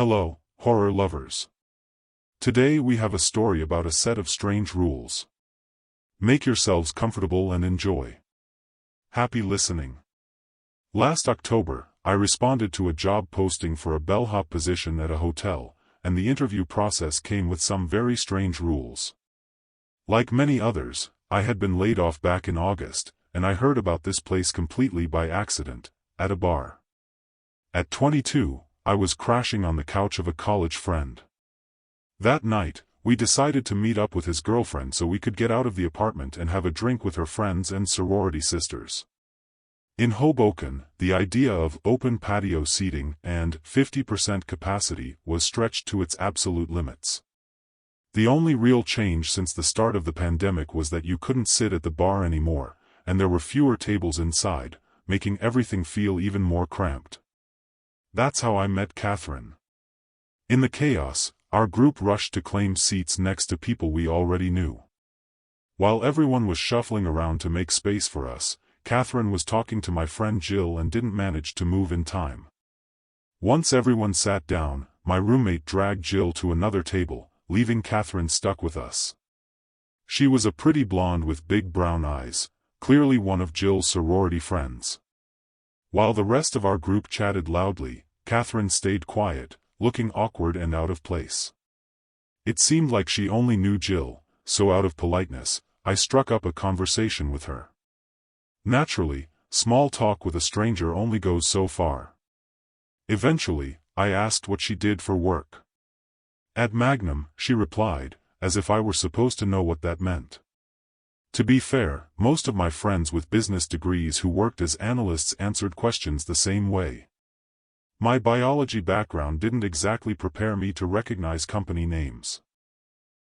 Hello, horror lovers. Today we have a story about a set of strange rules. Make yourselves comfortable and enjoy. Happy listening. Last October, I responded to a job posting for a bellhop position at a hotel, and the interview process came with some very strange rules. Like many others, I had been laid off back in August, and I heard about this place completely by accident, at a bar. At 22, I was crashing on the couch of a college friend. That night, we decided to meet up with his girlfriend so we could get out of the apartment and have a drink with her friends and sorority sisters. In Hoboken, the idea of open patio seating and 50% capacity was stretched to its absolute limits. The only real change since the start of the pandemic was that you couldn't sit at the bar anymore, and there were fewer tables inside, making everything feel even more cramped. That's how I met Catherine. In the chaos, our group rushed to claim seats next to people we already knew. While everyone was shuffling around to make space for us, Catherine was talking to my friend Jill and didn't manage to move in time. Once everyone sat down, my roommate dragged Jill to another table, leaving Catherine stuck with us. She was a pretty blonde with big brown eyes, clearly one of Jill's sorority friends. While the rest of our group chatted loudly, Catherine stayed quiet, looking awkward and out of place. It seemed like she only knew Jill, so out of politeness, I struck up a conversation with her. Naturally, small talk with a stranger only goes so far. Eventually, I asked what she did for work. At MAGNUM, she replied, as if I were supposed to know what that meant. To be fair, most of my friends with business degrees who worked as analysts answered questions the same way. My biology background didn't exactly prepare me to recognize company names.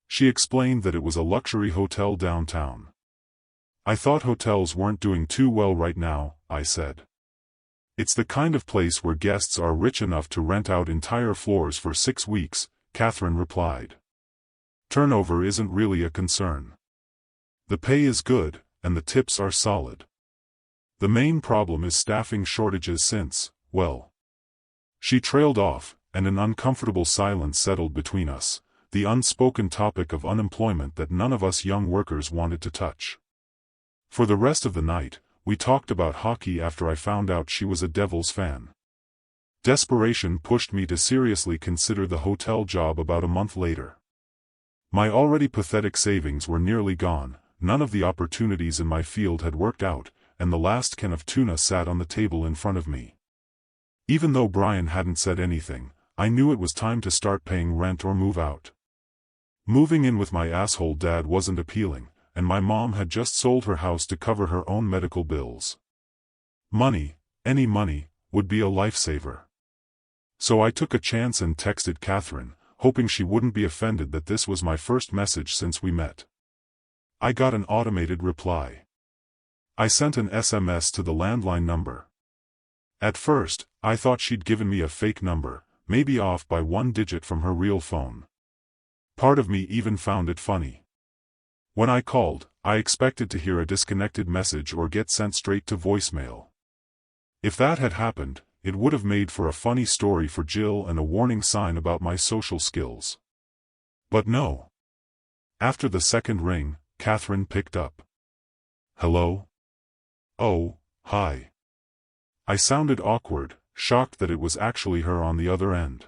She explained that it was a luxury hotel downtown. I thought hotels weren't doing too well right now, I said. It's the kind of place where guests are rich enough to rent out entire floors for 6 weeks, Catherine replied. Turnover isn't really a concern. The pay is good, and the tips are solid. The main problem is staffing shortages since, well. She trailed off, and an uncomfortable silence settled between us, the unspoken topic of unemployment that none of us young workers wanted to touch. For the rest of the night, we talked about hockey after I found out she was a Devils fan. Desperation pushed me to seriously consider the hotel job about a month later. My already pathetic savings were nearly gone, none of the opportunities in my field had worked out, and the last can of tuna sat on the table in front of me. Even though Brian hadn't said anything, I knew it was time to start paying rent or move out. Moving in with my asshole dad wasn't appealing, and my mom had just sold her house to cover her own medical bills. Money, any money, would be a lifesaver. So I took a chance and texted Catherine, hoping she wouldn't be offended that this was my first message since we met. I got an automated reply. I sent an SMS to the landline number. At first, I thought she'd given me a fake number, maybe off by 1 digit from her real phone. Part of me even found it funny. When I called, I expected to hear a disconnected message or get sent straight to voicemail. If that had happened, it would have made for a funny story for Jill and a warning sign about my social skills. But no. After the second ring, Catherine picked up. Hello? Oh, hi. I sounded awkward, shocked that it was actually her on the other end.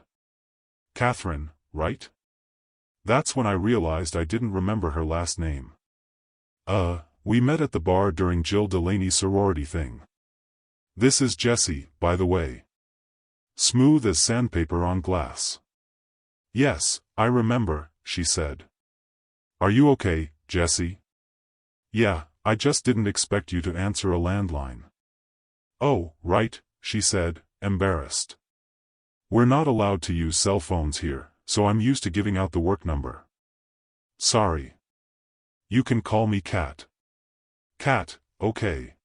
Catherine, right? That's when I realized I didn't remember her last name. We met at the bar during Jill Delaney's sorority thing. This is Jessie, by the way. Smooth as sandpaper on glass. Yes, I remember, she said. Are you okay, Jessie? Yeah, I just didn't expect you to answer a landline. Oh, right, she said, embarrassed. We're not allowed to use cell phones here, so I'm used to giving out the work number. Sorry. You can call me Kat. Kat, okay.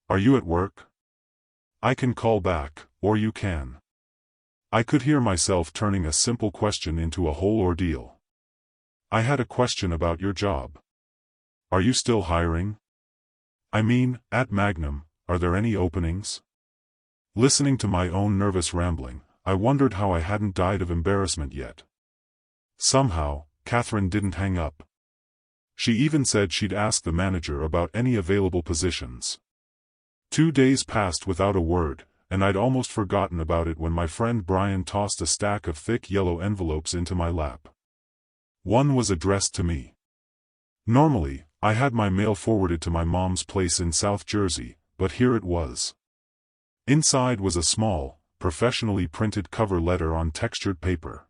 Are you at work? I can call back, or you can. I could hear myself turning a simple question into a whole ordeal. I had a question about your job. Are you still hiring? I mean, at MAGNUM, are there any openings? Listening to my own nervous rambling, I wondered how I hadn't died of embarrassment yet. Somehow, Catherine didn't hang up. She even said she'd ask the manager about any available positions. 2 days passed without a word, and I'd almost forgotten about it when my friend Brian tossed a stack of thick yellow envelopes into my lap. One was addressed to me. Normally, I had my mail forwarded to my mom's place in South Jersey, but here it was. Inside was a small, professionally printed cover letter on textured paper.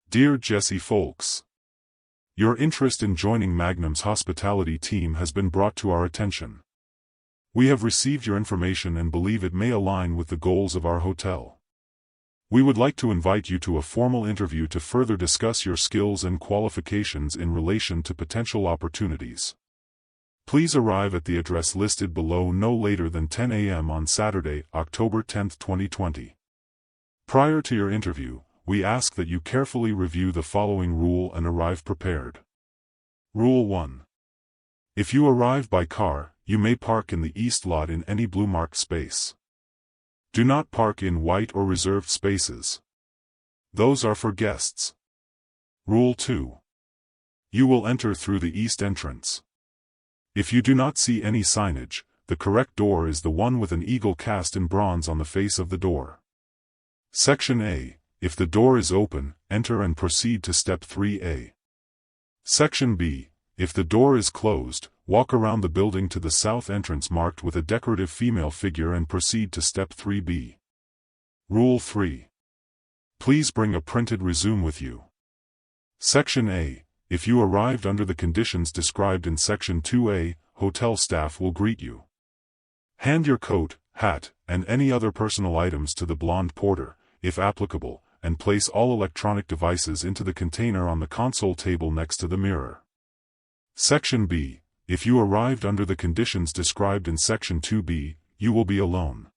Dear Jesse Folks, your interest in joining Magnum's hospitality team has been brought to our attention. We have received your information and believe it may align with the goals of our hotel. We would like to invite you to a formal interview to further discuss your skills and qualifications in relation to potential opportunities. Please arrive at the address listed below no later than 10 a.m. on Saturday, October 10, 2020. Prior to your interview, we ask that you carefully review the following rule and arrive prepared. Rule 1. If you arrive by car, you may park in the east lot in any blue-marked space. Do not park in white or reserved spaces. Those are for guests. Rule 2. You will enter through the east entrance. If you do not see any signage, the correct door is the one with an eagle cast in bronze on the face of the door. Section A. If the door is open, enter and proceed to step 3A. Section B. If the door is closed, walk around the building to the south entrance marked with a decorative female figure and proceed to step 3B. Rule 3. Please bring a printed resume with you. Section A. If you arrived under the conditions described in Section 2A, hotel staff will greet you. Hand your coat, hat, and any other personal items to the blonde porter, if applicable, and place all electronic devices into the container on the console table next to the mirror. Section B. If you arrived under the conditions described in Section 2B, you will be alone.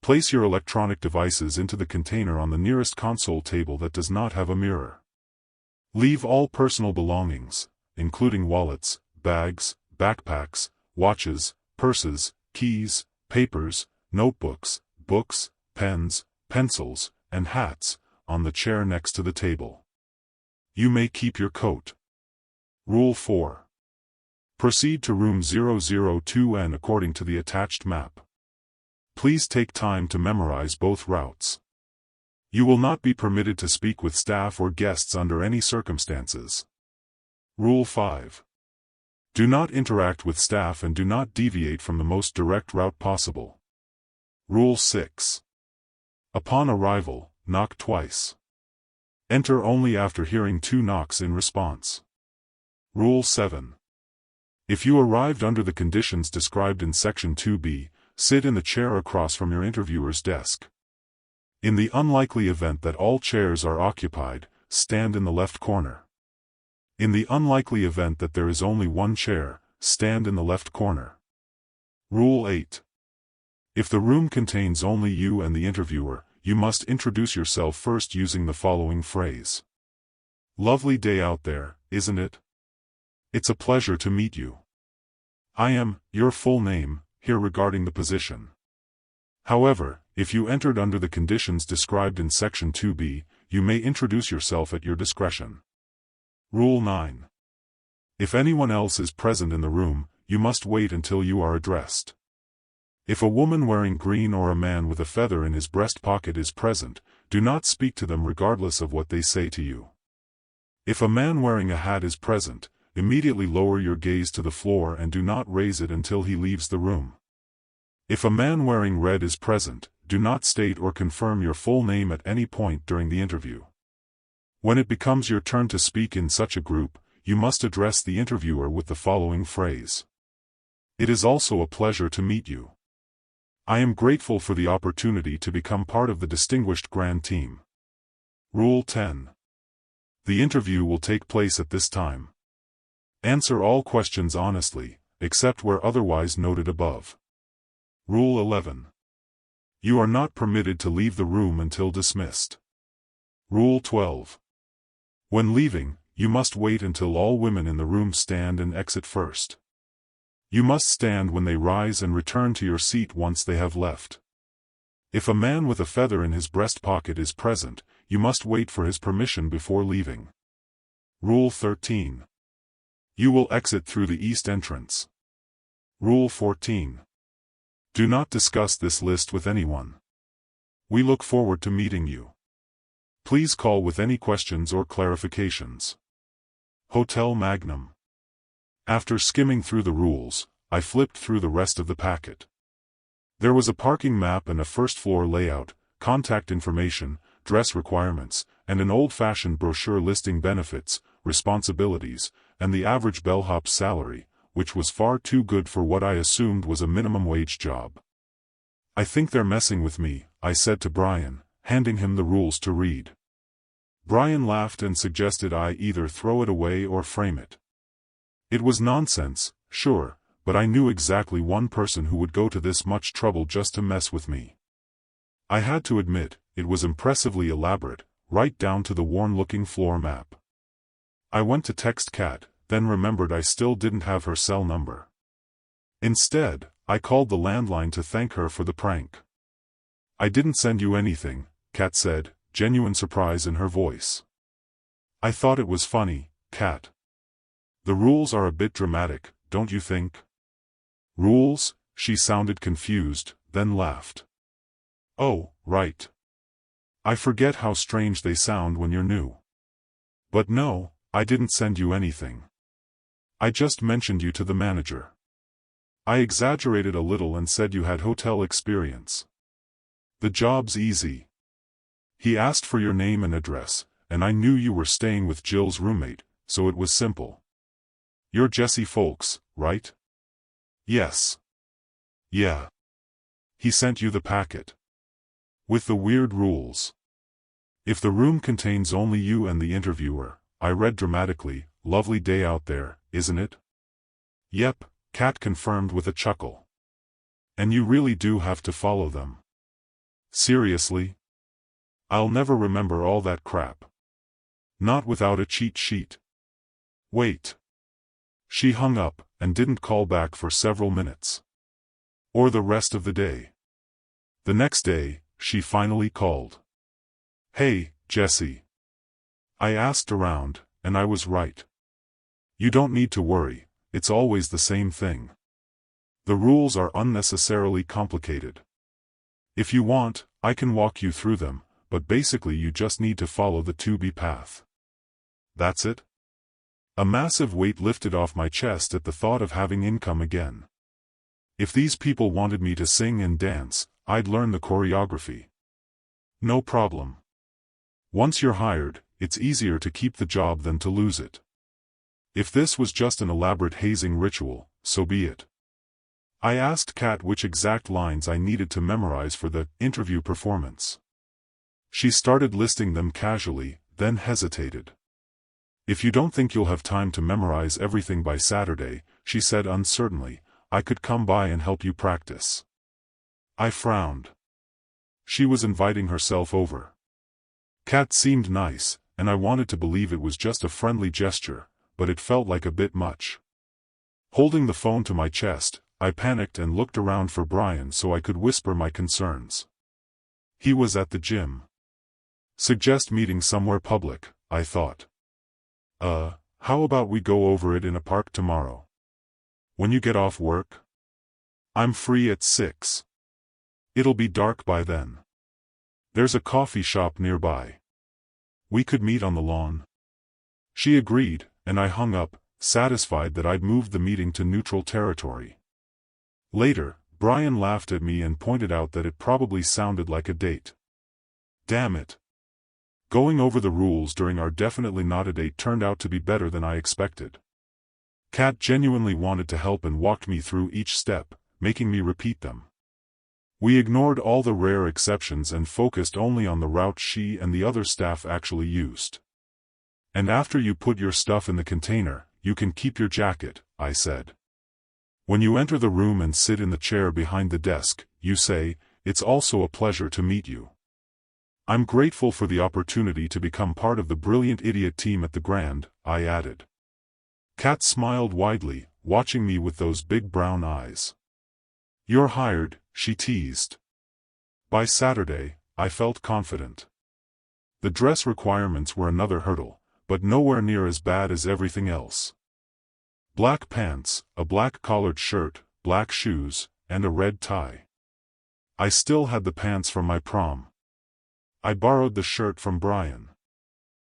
Place your electronic devices into the container on the nearest console table that does not have a mirror. Leave all personal belongings, including wallets, bags, backpacks, watches, purses, keys, papers, notebooks, books, pens, pencils, and hats, on the chair next to the table. You may keep your coat. Rule 4. Proceed to room 002N according to the attached map. Please take time to memorize both routes. You will not be permitted to speak with staff or guests under any circumstances. Rule 5. Do not interact with staff and do not deviate from the most direct route possible. Rule 6. Upon arrival, knock twice. Enter only after hearing 2 knocks in response. Rule 7. If you arrived under the conditions described in Section 2B, sit in the chair across from your interviewer's desk. In the unlikely event that all chairs are occupied, stand in the left corner. In the unlikely event that there is only one chair, stand in the left corner. Rule 8. If the room contains only you and the interviewer, you must introduce yourself first using the following phrase. Lovely day out there, isn't it? It's a pleasure to meet you. I am, your full name, here regarding the position. However, if you entered under the conditions described in Section 2B, you may introduce yourself at your discretion. Rule 9. If anyone else is present in the room, you must wait until you are addressed. If a woman wearing green or a man with a feather in his breast pocket is present, do not speak to them regardless of what they say to you. If a man wearing a hat is present, immediately lower your gaze to the floor and do not raise it until he leaves the room. If a man wearing red is present, do not state or confirm your full name at any point during the interview. When it becomes your turn to speak in such a group, you must address the interviewer with the following phrase. It is also a pleasure to meet you. I am grateful for the opportunity to become part of the distinguished grand team. Rule 10. The interview will take place at this time. Answer all questions honestly, except where otherwise noted above. Rule 11. You are not permitted to leave the room until dismissed. Rule 12. When leaving, you must wait until all women in the room stand and exit first. You must stand when they rise and return to your seat once they have left. If a man with a feather in his breast pocket is present, you must wait for his permission before leaving. Rule 13. You will exit through the east entrance. Rule 14. Do not discuss this list with anyone. We look forward to meeting you. Please call with any questions or clarifications. Hotel Magnum. After skimming through the rules, I flipped through the rest of the packet. There was a parking map and a first-floor layout, contact information, dress requirements, and an old-fashioned brochure listing benefits, responsibilities, and the average bellhop's salary, which was far too good for what I assumed was a minimum-wage job. I think they're messing with me, I said to Brian, handing him the rules to read. Brian laughed and suggested I either throw it away or frame it. It was nonsense, sure, but I knew exactly one person who would go to this much trouble just to mess with me. I had to admit, it was impressively elaborate, right down to the worn-looking floor map. I went to text Kat, then remembered I still didn't have her cell number. Instead, I called the landline to thank her for the prank. I didn't send you anything, Kat said, genuine surprise in her voice. I thought it was funny, Kat. The rules are a bit dramatic, don't you think? Rules? She sounded confused, then laughed. Oh, right. I forget how strange they sound when you're new. But no, I didn't send you anything. I just mentioned you to the manager. I exaggerated a little and said you had hotel experience. The job's easy. He asked for your name and address, and I knew you were staying with Jill's roommate, so it was simple. You're Jesse Folks, right? Yes. Yeah. He sent you the packet. With the weird rules. If the room contains only you and the interviewer, I read dramatically, lovely day out there, isn't it? Yep, Kat confirmed with a chuckle. And you really do have to follow them. Seriously? I'll never remember all that crap. Not without a cheat sheet. Wait. She hung up, and didn't call back for several minutes. Or the rest of the day. The next day, she finally called. Hey, Jesse. I asked around, and I was right. You don't need to worry, it's always the same thing. The rules are unnecessarily complicated. If you want, I can walk you through them, but basically you just need to follow the to-be path. That's it? A massive weight lifted off my chest at the thought of having income again. If these people wanted me to sing and dance, I'd learn the choreography. No problem. Once you're hired, it's easier to keep the job than to lose it. If this was just an elaborate hazing ritual, so be it. I asked Kat which exact lines I needed to memorize for the interview performance. She started listing them casually, then hesitated. If you don't think you'll have time to memorize everything by Saturday, she said uncertainly, I could come by and help you practice. I frowned. She was inviting herself over. Kat seemed nice, and I wanted to believe it was just a friendly gesture, but it felt like a bit much. Holding the phone to my chest, I panicked and looked around for Brian so I could whisper my concerns. He was at the gym. Suggest meeting somewhere public, I thought. How about we go over it in a park tomorrow? When you get off work? I'm free at 6. It'll be dark by then. There's a coffee shop nearby. We could meet on the lawn. She agreed, and I hung up, satisfied that I'd moved the meeting to neutral territory. Later, Brian laughed at me and pointed out that it probably sounded like a date. Damn it. Going over the rules during our definitely not a date turned out to be better than I expected. Kat genuinely wanted to help and walked me through each step, making me repeat them. We ignored all the rare exceptions and focused only on the route she and the other staff actually used. And after you put your stuff in the container, you can keep your jacket, I said. When you enter the room and sit in the chair behind the desk, you say, it's also a pleasure to meet you. I'm grateful for the opportunity to become part of the brilliant idiot team at the Grand, I added. Kat smiled widely, watching me with those big brown eyes. You're hired, she teased. By Saturday, I felt confident. The dress requirements were another hurdle, but nowhere near as bad as everything else. Black pants, a black collared shirt, black shoes, and a red tie. I still had the pants from my prom. I borrowed the shirt from Brian.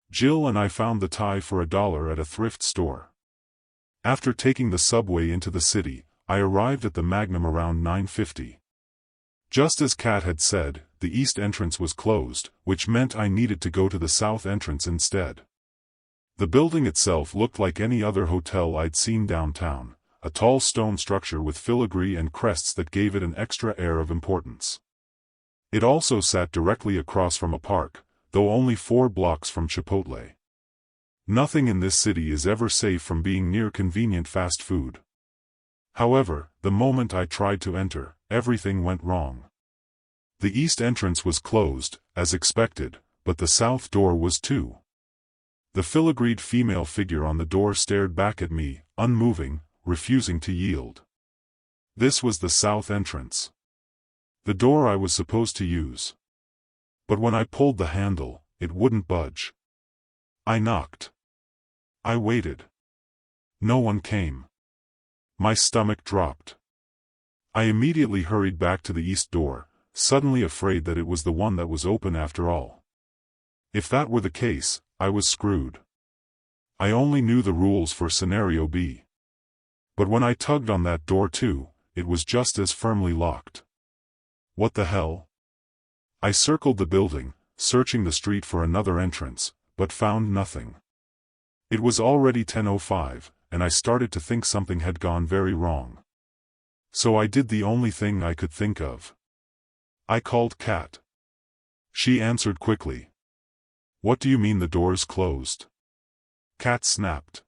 Jill and I found the tie for $1 at a thrift store. After taking the subway into the city, I arrived at the MAGNUM around 9:50. Just as Kat had said, the east entrance was closed, which meant I needed to go to the south entrance instead. The building itself looked like any other hotel I'd seen downtown, a tall stone structure with filigree and crests that gave it an extra air of importance. It also sat directly across from a park, though only 4 blocks from Chipotle. Nothing in this city is ever safe from being near convenient fast food. However, the moment I tried to enter, everything went wrong. The east entrance was closed, as expected, but the south door was too. The filigreed female figure on the door stared back at me, unmoving, refusing to yield. This was the south entrance. The door I was supposed to use. But when I pulled the handle, it wouldn't budge. I knocked. I waited. No one came. My stomach dropped. I immediately hurried back to the east door, suddenly afraid that it was the one that was open after all. If that were the case, I was screwed. I only knew the rules for Scenario B. But when I tugged on that door too, it was just as firmly locked. What the hell? I circled the building, searching the street for another entrance, but found nothing. It was already 10:05, and I started to think something had gone very wrong. So I did the only thing I could think of. I called Kat. She answered quickly. "What do you mean the door's closed?" Kat snapped.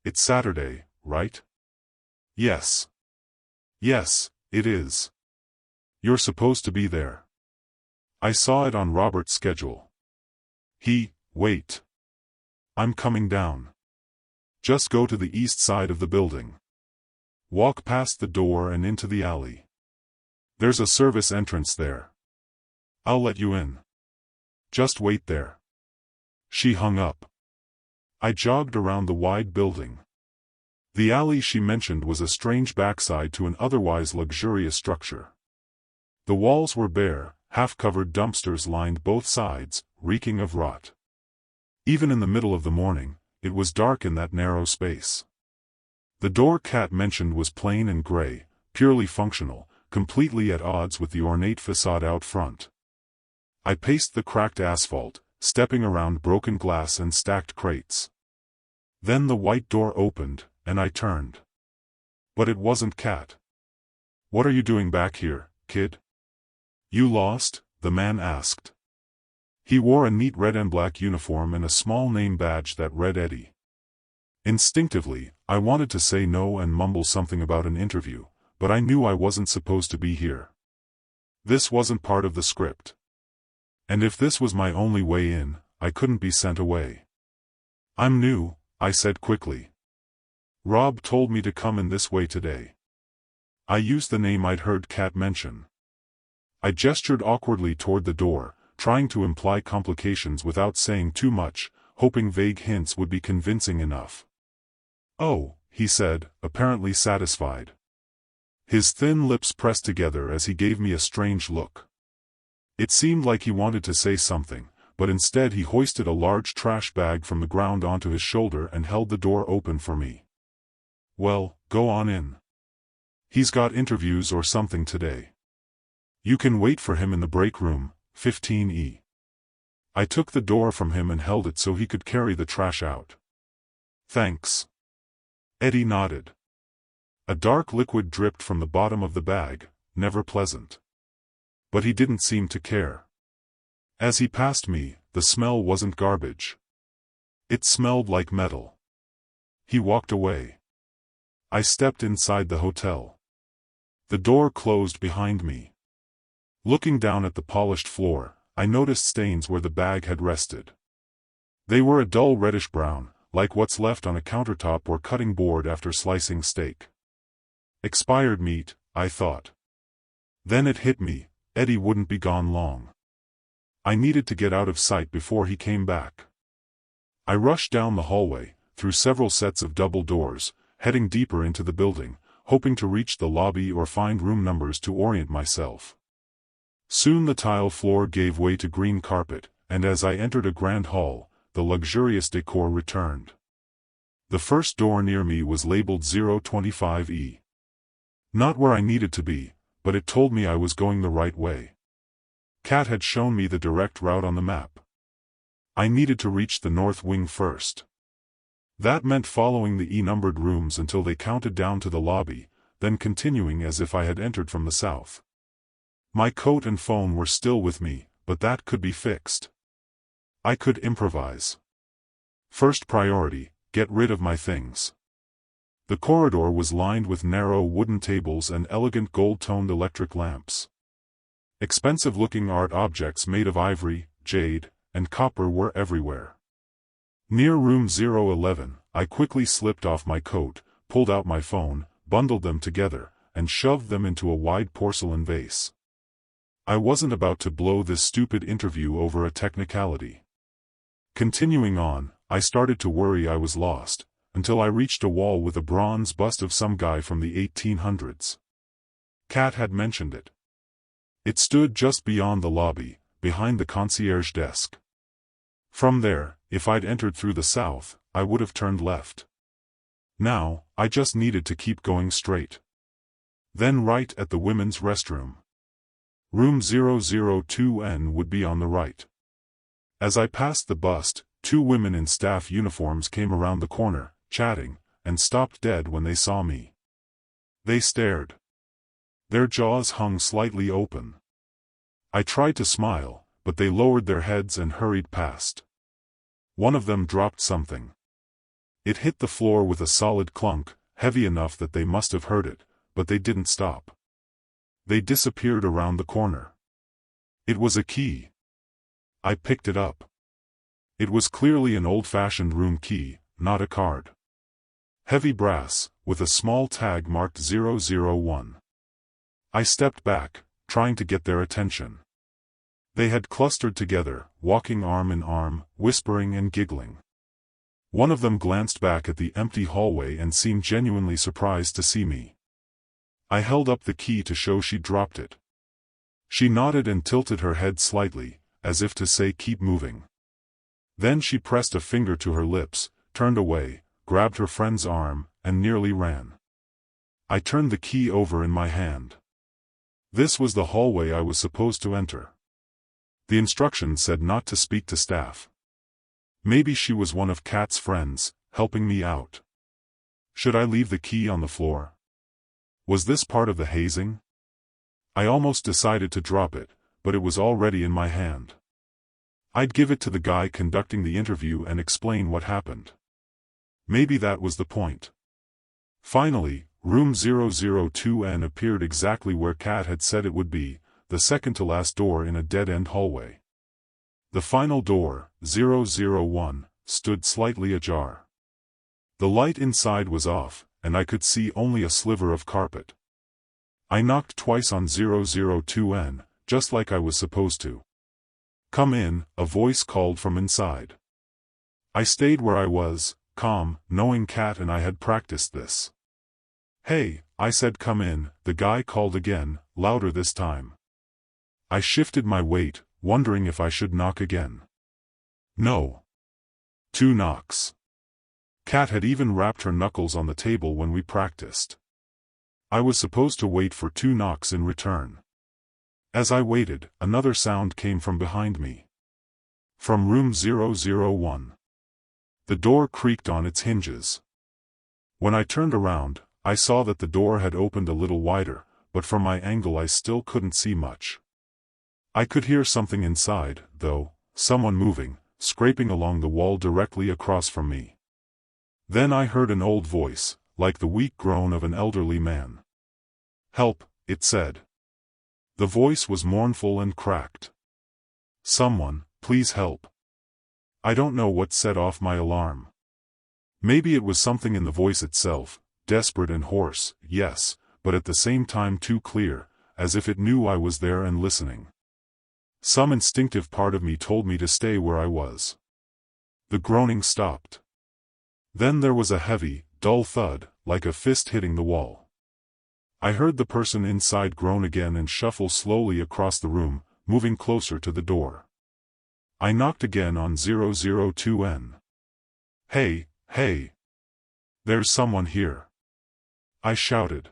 "It's Saturday, right?" "Yes. Yes, it is. You're supposed to be there. I saw it on Robert's schedule." Wait. I'm coming down. Just go to the east side of the building. Walk past the door and into the alley. There's a service entrance there. I'll let you in. Just wait there." She hung up. I jogged around the wide building. The alley she mentioned was a strange backside to an otherwise luxurious structure. The walls were bare, half-covered dumpsters lined both sides, reeking of rot. Even in the middle of the morning, it was dark in that narrow space. The door Kat mentioned was plain and gray, purely functional, completely at odds with the ornate facade out front. I paced the cracked asphalt, stepping around broken glass and stacked crates. Then the white door opened, and I turned. But it wasn't Kat. "What are you doing back here, kid?" "You lost?" the man asked. He wore a neat red and black uniform and a small name badge that read Eddie. Instinctively, I wanted to say no and mumble something about an interview, but I knew I wasn't supposed to be here. This wasn't part of the script. And if this was my only way in, I couldn't be sent away. "I'm new," I said quickly. "Rob told me to come in this way today." I used the name I'd heard Kat mention. I gestured awkwardly toward the door, trying to imply complications without saying too much, hoping vague hints would be convincing enough. "Oh," he said, apparently satisfied. His thin lips pressed together as he gave me a strange look. It seemed like he wanted to say something, but instead he hoisted a large trash bag from the ground onto his shoulder and held the door open for me. "Well, go on in. He's got interviews or something today. You can wait for him in the break room, 15E. I took the door from him and held it so he could carry the trash out. "Thanks." Eddie nodded. A dark liquid dripped from the bottom of the bag, never pleasant. But he didn't seem to care. As he passed me, the smell wasn't garbage. It smelled like metal. He walked away. I stepped inside the hotel. The door closed behind me. Looking down at the polished floor, I noticed stains where the bag had rested. They were a dull reddish-brown, like what's left on a countertop or cutting board after slicing steak. Expired meat, I thought. Then it hit me, Eddie wouldn't be gone long. I needed to get out of sight before he came back. I rushed down the hallway, through several sets of double doors, heading deeper into the building, hoping to reach the lobby or find room numbers to orient myself. Soon the tile floor gave way to green carpet, and as I entered a grand hall, the luxurious decor returned. The first door near me was labeled 025E. Not where I needed to be, but it told me I was going the right way. Kat had shown me the direct route on the map. I needed to reach the north wing first. That meant following the E-numbered rooms until they counted down to the lobby, then continuing as if I had entered from the south. My coat and phone were still with me, but that could be fixed. I could improvise. First priority, get rid of my things. The corridor was lined with narrow wooden tables and elegant gold-toned electric lamps. Expensive-looking art objects made of ivory, jade, and copper were everywhere. Near room 011, I quickly slipped off my coat, pulled out my phone, bundled them together, and shoved them into a wide porcelain vase. I wasn't about to blow this stupid interview over a technicality. Continuing on, I started to worry I was lost, until I reached a wall with a bronze bust of some guy from the 1800s. Kat had mentioned it. It stood just beyond the lobby, behind the concierge desk. From there, if I'd entered through the south, I would have turned left. Now, I just needed to keep going straight. Then right at the women's restroom. Room 002N would be on the right. As I passed the bust, two women in staff uniforms came around the corner, chatting, and stopped dead when they saw me. They stared. Their jaws hung slightly open. I tried to smile, but they lowered their heads and hurried past. One of them dropped something. It hit the floor with a solid clunk, heavy enough that they must have heard it, but they didn't stop. They disappeared around the corner. It was a key. I picked it up. It was clearly an old-fashioned room key, not a card. Heavy brass, with a small tag marked 001. I stepped back, trying to get their attention. They had clustered together, walking arm in arm, whispering and giggling. One of them glanced back at the empty hallway and seemed genuinely surprised to see me. I held up the key to show she'd dropped it. She nodded and tilted her head slightly, as if to say keep moving. Then she pressed a finger to her lips, turned away, grabbed her friend's arm, and nearly ran. I turned the key over in my hand. This was the hallway I was supposed to enter. The instructions said not to speak to staff. Maybe she was one of Kat's friends, helping me out. Should I leave the key on the floor? Was this part of the hazing? I almost decided to drop it, but it was already in my hand. I'd give it to the guy conducting the interview and explain what happened. Maybe that was the point. Finally, room 002N appeared exactly where Kat had said it would be, the second-to-last door in a dead-end hallway. The final door, 001, stood slightly ajar. The light inside was off, and I could see only a sliver of carpet. I knocked twice on 002N, just like I was supposed to. "Come in," a voice called from inside. I stayed where I was, calm, knowing Kat and I had practiced this. "Hey," I said, "come in," the guy called again, louder this time. I shifted my weight, wondering if I should knock again. No. 2 knocks. Kat had even rapped her knuckles on the table when we practiced. I was supposed to wait for 2 knocks in return. As I waited, another sound came from behind me. From room 001. The door creaked on its hinges. When I turned around, I saw that the door had opened a little wider, but from my angle I still couldn't see much. I could hear something inside, though, someone moving, scraping along the wall directly across from me. Then I heard an old voice, like the weak groan of an elderly man. "Help," it said. The voice was mournful and cracked. "Someone, please help." I don't know what set off my alarm. Maybe it was something in the voice itself, desperate and hoarse, yes, but at the same time too clear, as if it knew I was there and listening. Some instinctive part of me told me to stay where I was. The groaning stopped. Then there was a heavy, dull thud, like a fist hitting the wall. I heard the person inside groan again and shuffle slowly across the room, moving closer to the door. I knocked again on 002N. "Hey, hey! There's someone here!" I shouted.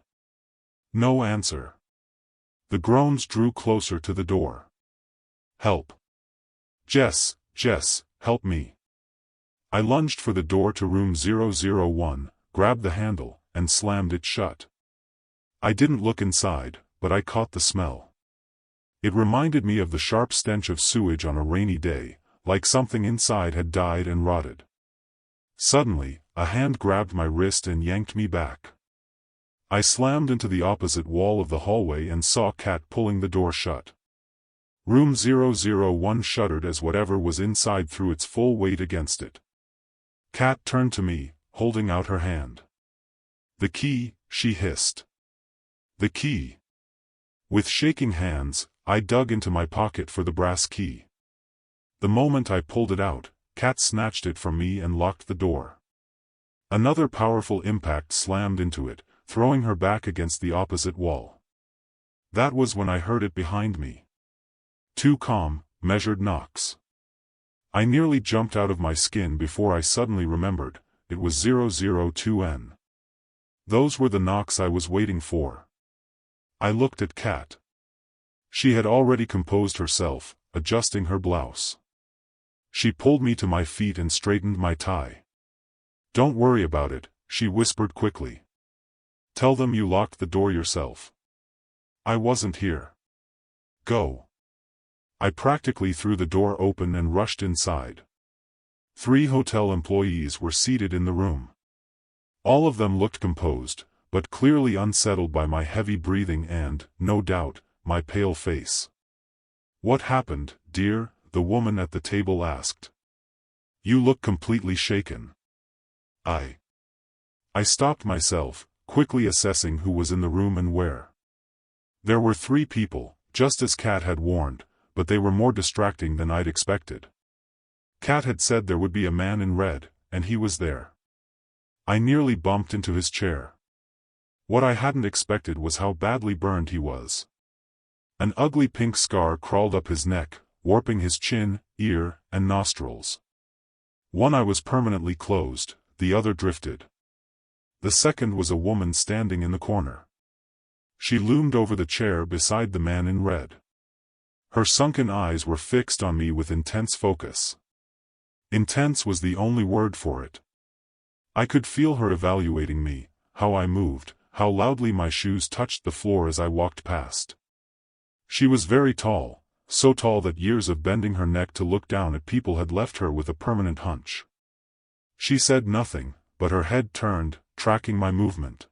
No answer. The groans drew closer to the door. "Help! Jess, help me!" I lunged for the door to room 001, grabbed the handle, and slammed it shut. I didn't look inside, but I caught the smell. It reminded me of the sharp stench of sewage on a rainy day, like something inside had died and rotted. Suddenly, a hand grabbed my wrist and yanked me back. I slammed into the opposite wall of the hallway and saw Kat pulling the door shut. Room 001 shuddered as whatever was inside threw its full weight against it. Kat turned to me, holding out her hand. "The key," she hissed. "The key." With shaking hands, I dug into my pocket for the brass key. The moment I pulled it out, Kat snatched it from me and locked the door. Another powerful impact slammed into it, throwing her back against the opposite wall. That was when I heard it behind me. 2 calm, measured knocks. I nearly jumped out of my skin before I suddenly remembered, it was 002N. Those were the knocks I was waiting for. I looked at Kat. She had already composed herself, adjusting her blouse. She pulled me to my feet and straightened my tie. "Don't worry about it," she whispered quickly. "Tell them you locked the door yourself. I wasn't here. Go." I practically threw the door open and rushed inside. 3 hotel employees were seated in the room. All of them looked composed, but clearly unsettled by my heavy breathing and, no doubt, my pale face. "What happened, dear?" the woman at the table asked. "You look completely shaken." I stopped myself, quickly assessing who was in the room and where. There were 3 people, just as Kat had warned, but they were more distracting than I'd expected. Kat had said there would be a man in red, and he was there. I nearly bumped into his chair. What I hadn't expected was how badly burned he was. An ugly pink scar crawled up his neck, warping his chin, ear, and nostrils. One eye was permanently closed, the other drifted. The second was a woman standing in the corner. She loomed over the chair beside the man in red. Her sunken eyes were fixed on me with intense focus. Intense was the only word for it. I could feel her evaluating me, how I moved, how loudly my shoes touched the floor as I walked past. She was very tall, so tall that years of bending her neck to look down at people had left her with a permanent hunch. She said nothing, but her head turned, tracking my movement.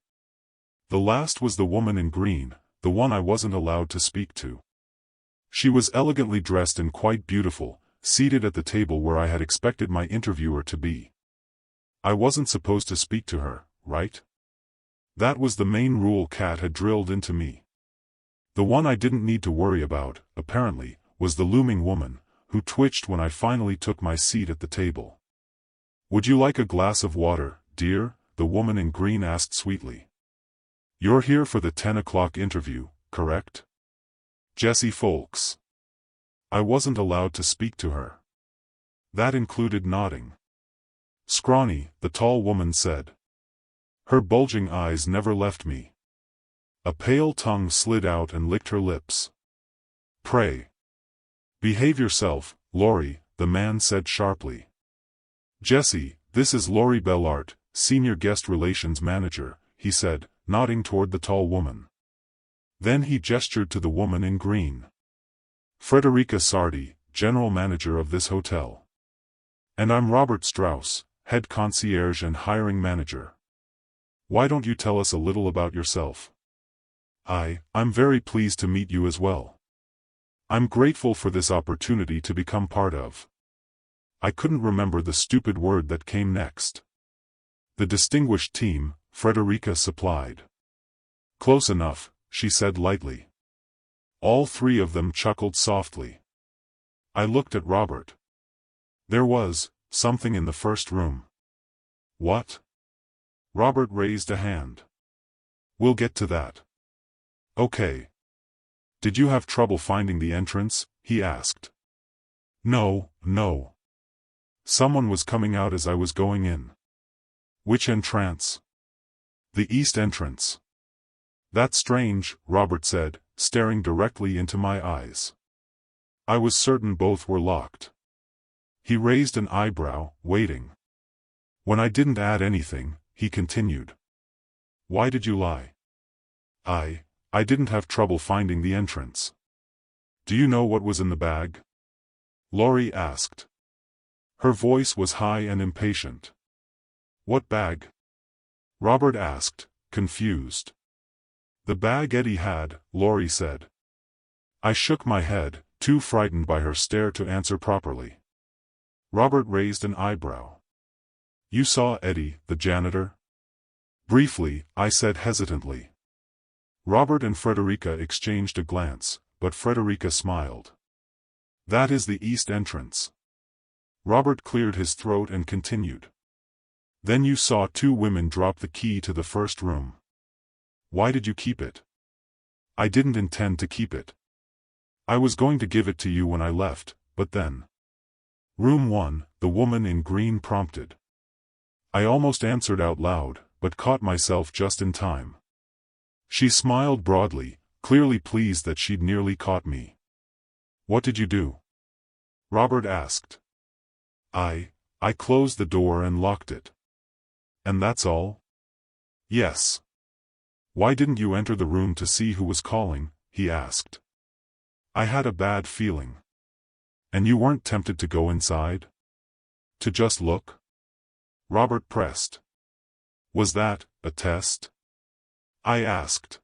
The last was the woman in green, the one I wasn't allowed to speak to. She was elegantly dressed and quite beautiful, seated at the table where I had expected my interviewer to be. I wasn't supposed to speak to her, right? That was the main rule Kat had drilled into me. The one I didn't need to worry about, apparently, was the looming woman, who twitched when I finally took my seat at the table. "Would you like a glass of water, dear?" the woman in green asked sweetly. "You're here for the 10 o'clock interview, correct?" Jessie Folks. I wasn't allowed to speak to her. That included nodding. "Scrawny," the tall woman said. Her bulging eyes never left me. A pale tongue slid out and licked her lips. "Pray. Behave yourself, Laurie," the man said sharply. "Jessie, this is Laurie Bellart, Senior Guest Relations Manager," he said, nodding toward the tall woman. Then he gestured to the woman in green. "Frederica Sardi, General Manager of this hotel. And I'm Robert Strauss, Head Concierge and Hiring Manager. Why don't you tell us a little about yourself?" I'm very pleased to meet you as well. I'm grateful for this opportunity to become part of." I couldn't remember the stupid word that came next. "The distinguished team," Frederica supplied. "Close enough," she said lightly. All three of them chuckled softly. I looked at Robert. There was something in the first room. What? Robert raised a hand. We'll get to that. Okay. Did you have trouble finding the entrance? He asked. No. Someone was coming out as I was going in. Which entrance? The east entrance. That's strange, Robert said, staring directly into my eyes. I was certain both were locked. He raised an eyebrow, waiting. When I didn't add anything, he continued. Why did you lie? I didn't have trouble finding the entrance. Do you know what was in the bag? Laurie asked. Her voice was high and impatient. What bag? Robert asked, confused. The bag Eddie had, Laurie said. I shook my head, too frightened by her stare to answer properly. Robert raised an eyebrow. You saw Eddie, the janitor? Briefly, I said hesitantly. Robert and Frederica exchanged a glance, but Frederica smiled. That is the east entrance. Robert cleared his throat and continued. Then you saw two women drop the key to the first room. Why did you keep it? I didn't intend to keep it. I was going to give it to you when I left, but then. Room 1, the woman in green prompted. I almost answered out loud, but caught myself just in time. She smiled broadly, clearly pleased that she'd nearly caught me. What did you do? Robert asked. I closed the door and locked it. And that's all? Yes. Why didn't you enter the room to see who was calling? He asked. I had a bad feeling. And you weren't tempted to go inside? To just look? Robert pressed. Was that a test? I asked.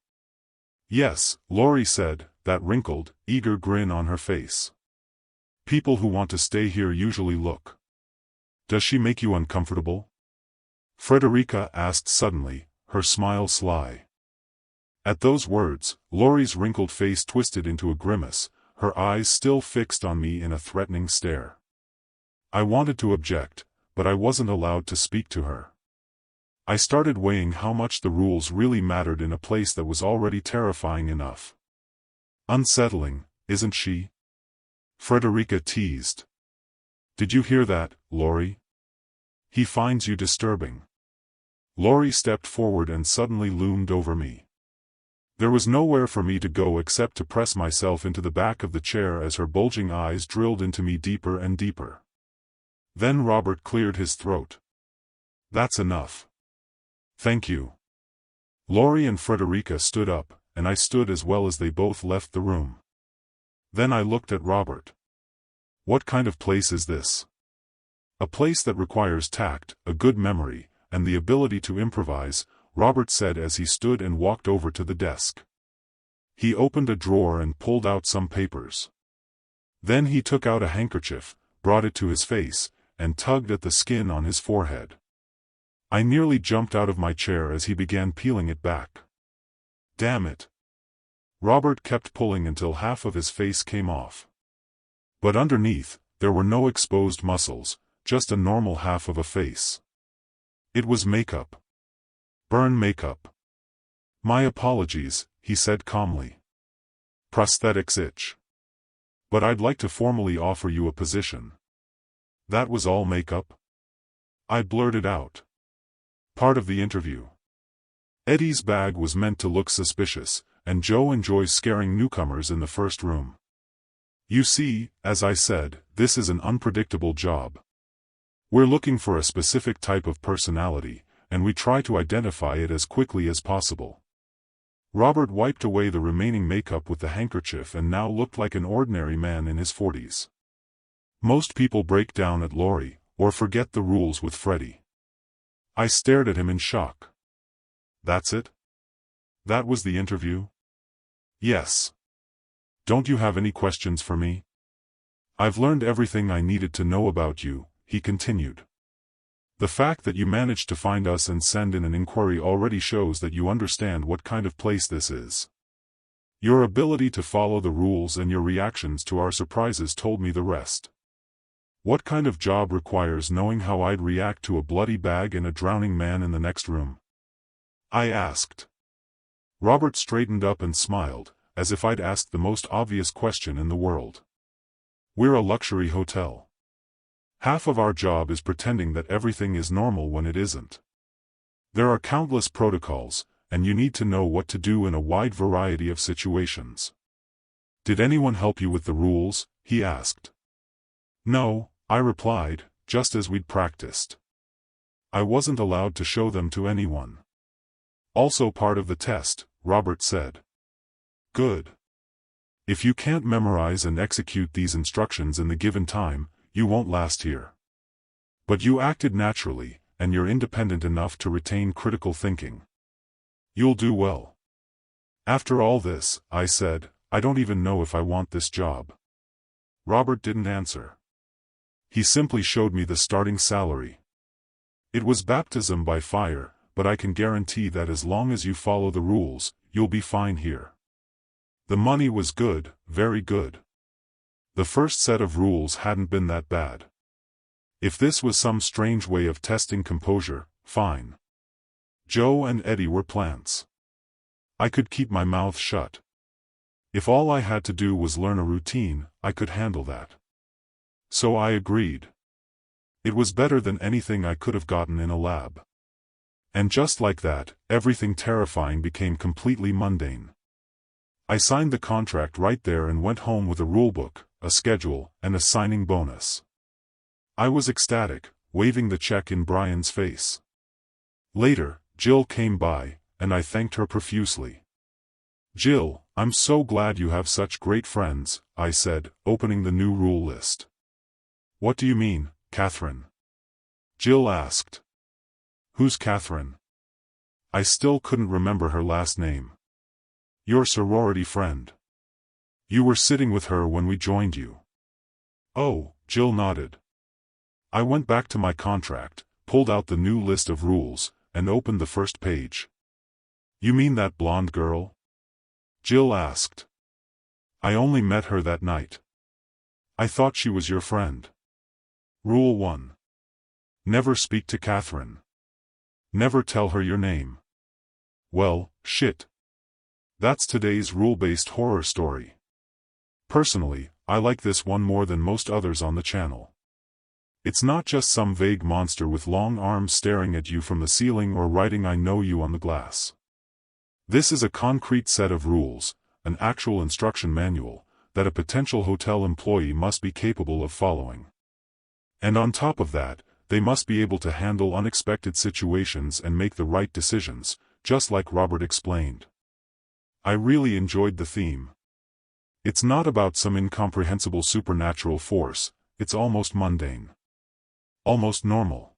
Yes, Laurie said, that wrinkled, eager grin on her face. People who want to stay here usually look. Does she make you uncomfortable? Frederica asked suddenly, her smile sly. At those words, Laurie's wrinkled face twisted into a grimace, her eyes still fixed on me in a threatening stare. I wanted to object, but I wasn't allowed to speak to her. I started weighing how much the rules really mattered in a place that was already terrifying enough. Unsettling, isn't she? Frederica teased. Did you hear that, Laurie? He finds you disturbing. Laurie stepped forward and suddenly loomed over me. There was nowhere for me to go except to press myself into the back of the chair as her bulging eyes drilled into me deeper and deeper. Then Robert cleared his throat. That's enough. Thank you. Laurie and Frederica stood up, and I stood as well as they both left the room. Then I looked at Robert. What kind of place is this? A place that requires tact, a good memory, and the ability to improvise, Robert said as he stood and walked over to the desk. He opened a drawer and pulled out some papers. Then he took out a handkerchief, brought it to his face, and tugged at the skin on his forehead. I nearly jumped out of my chair as he began peeling it back. Damn it. Robert kept pulling until half of his face came off. But underneath, there were no exposed muscles, just a normal half of a face. It was makeup. Burn makeup. My apologies, he said calmly. Prosthetics itch. But I'd like to formally offer you a position. That was all makeup? I blurted out. Part of the interview. Eddie's bag was meant to look suspicious, and Joe enjoys scaring newcomers in the first room. You see, as I said, this is an unpredictable job. We're looking for a specific type of personality, and we try to identify it as quickly as possible. Robert wiped away the remaining makeup with the handkerchief and now looked like an ordinary man in his 40s. Most people break down at Laurie, or forget the rules with Freddie. I stared at him in shock. That's it? That was the interview? Yes. Don't you have any questions for me? I've learned everything I needed to know about you, he continued. The fact that you managed to find us and send in an inquiry already shows that you understand what kind of place this is. Your ability to follow the rules and your reactions to our surprises told me the rest. What kind of job requires knowing how I'd react to a bloody bag and a drowning man in the next room? I asked. Robert straightened up and smiled, as if I'd asked the most obvious question in the world. We're a luxury hotel. Half of our job is pretending that everything is normal when it isn't. There are countless protocols, and you need to know what to do in a wide variety of situations. Did anyone help you with the rules? He asked. No, I replied, just as we'd practiced. I wasn't allowed to show them to anyone. Also part of the test, Robert said. Good. If you can't memorize and execute these instructions in the given time, you won't last here. But you acted naturally, and you're independent enough to retain critical thinking. You'll do well. After all this, I said, I don't even know if I want this job. Robert didn't answer. He simply showed me the starting salary. It was baptism by fire, but I can guarantee that as long as you follow the rules, you'll be fine here. The money was good, very good. The first set of rules hadn't been that bad. If this was some strange way of testing composure, fine. Joe and Eddie were plants. I could keep my mouth shut. If all I had to do was learn a routine, I could handle that. So I agreed. It was better than anything I could have gotten in a lab. And just like that, everything terrifying became completely mundane. I signed the contract right there and went home with a rulebook, a schedule, and a signing bonus. I was ecstatic, waving the check in Brian's face. Later, Jill came by, and I thanked her profusely. Jill, I'm so glad you have such great friends, I said, opening the new rule list. What do you mean, Catherine? Jill asked. Who's Catherine? I still couldn't remember her last name. Your sorority friend. You were sitting with her when we joined you. Oh, Jill nodded. I went back to my contract, pulled out the new list of rules, and opened the first page. You mean that blonde girl? Jill asked. I only met her that night. I thought she was your friend. Rule 1. Never speak to Catherine. Never tell her your name. Well, shit. That's today's rule-based horror story. Personally, I like this one more than most others on the channel. It's not just some vague monster with long arms staring at you from the ceiling or writing "I know you" on the glass. This is a concrete set of rules, an actual instruction manual, that a potential hotel employee must be capable of following. And on top of that, they must be able to handle unexpected situations and make the right decisions, just like Robert explained. I really enjoyed the theme. It's not about some incomprehensible supernatural force, it's almost mundane. Almost normal.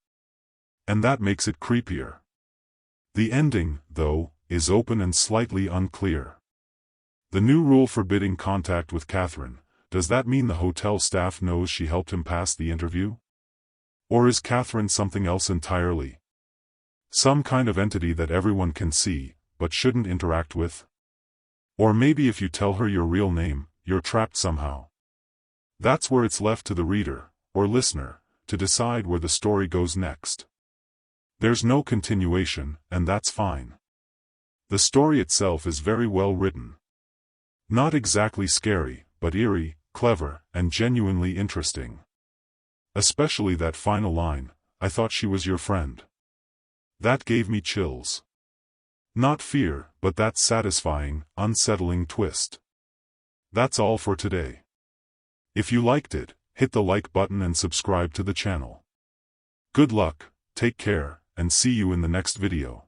And that makes it creepier. The ending, though, is open and slightly unclear. The new rule forbidding contact with Catherine, does that mean the hotel staff knows she helped him pass the interview? Or is Catherine something else entirely? Some kind of entity that everyone can see, but shouldn't interact with? Or maybe if you tell her your real name, you're trapped somehow. That's where it's left to the reader, or listener, to decide where the story goes next. There's no continuation, and that's fine. The story itself is very well written. Not exactly scary, but eerie, clever, and genuinely interesting. Especially that final line, "I thought she was your friend." That gave me chills. Not fear, but that satisfying, unsettling twist. That's all for today. If you liked it, hit the like button and subscribe to the channel. Good luck, take care, and see you in the next video.